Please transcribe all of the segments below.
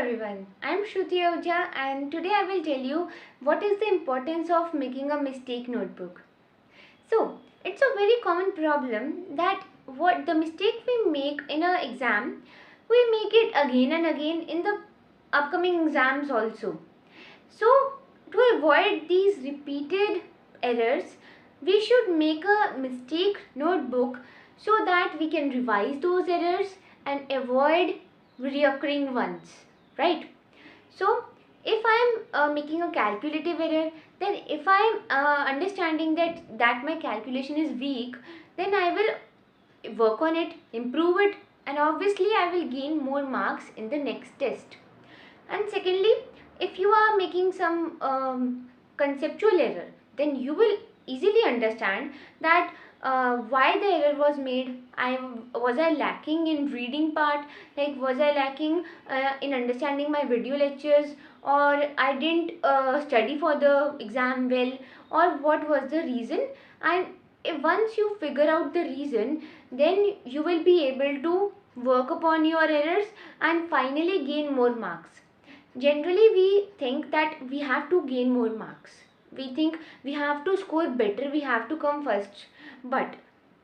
everyone, I am Shruti Ahuja and today I will tell you what is the importance of making a mistake notebook. So, it's a very common problem that what the mistake we make in an exam, we make it again and again in the upcoming exams also. So, to avoid these repeated errors, we should make a mistake notebook so that we can revise those errors and avoid reoccurring ones, right? So, if I am making a calculative error, then if I am understanding that my calculation is weak, then I will work on it, improve it, and obviously I will gain more marks in the next test. And secondly, if you are making some conceptual error, then you will easily understand that why the error was made. Was I lacking in reading part, like was I lacking in understanding my video lectures, or I didn't study for the exam well, or what was the reason. And once you figure out the reason, then you will be able to work upon your errors and finally gain more marks. Generally we think that we have to gain more marks, we think we have to score better, we have to come first, but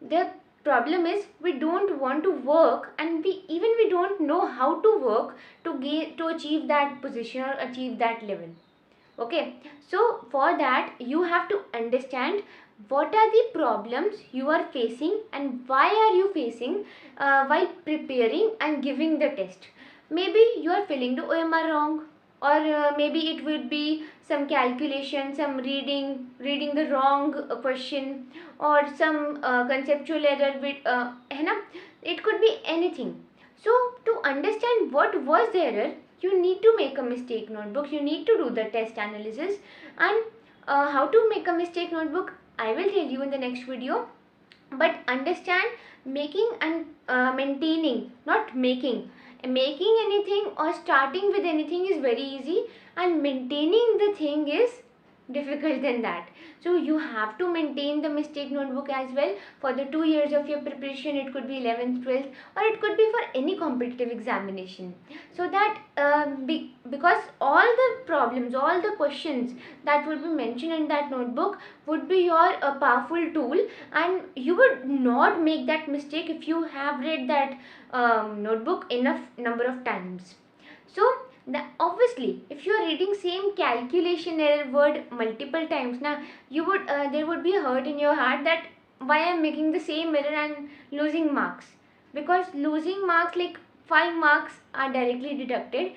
the problem is we don't want to work, and we don't know how to work to achieve that position or achieve that level. Okay, so for that you have to understand what are the problems you are facing and why are you facing while preparing and giving the test. Maybe you are filling the OMR wrong, or maybe it would be some calculation, some reading the wrong question, or some conceptual error with है ना, it could be anything. So to understand what was the error, you need to make a mistake notebook, you need to do the test analysis. And how to make a mistake notebook I will tell you in the next video. But understand, making and maintaining, not making anything or starting with anything is very easy, and maintaining the thing is difficult than that. So you have to maintain the mistake notebook as well for the 2 years of your preparation. It could be 11th, 12th, or it could be for any competitive examination. So that because all the problems, all the questions that will be mentioned in that notebook would be your powerful tool, and you would not make that mistake if you have read that notebook enough number of times. So obviously if you are reading same calculation error word multiple times, now you would there would be a hurt in your heart that why I am making the same error and losing marks. Because losing marks, like 5 marks are directly deducted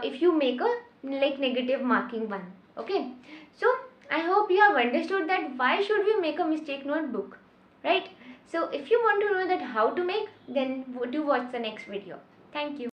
if you make a like negative marking one. Okay, so I hope you have understood that why should we make a mistake notebook, right? So if you want to know that how to make, then do watch the next video. Thank you.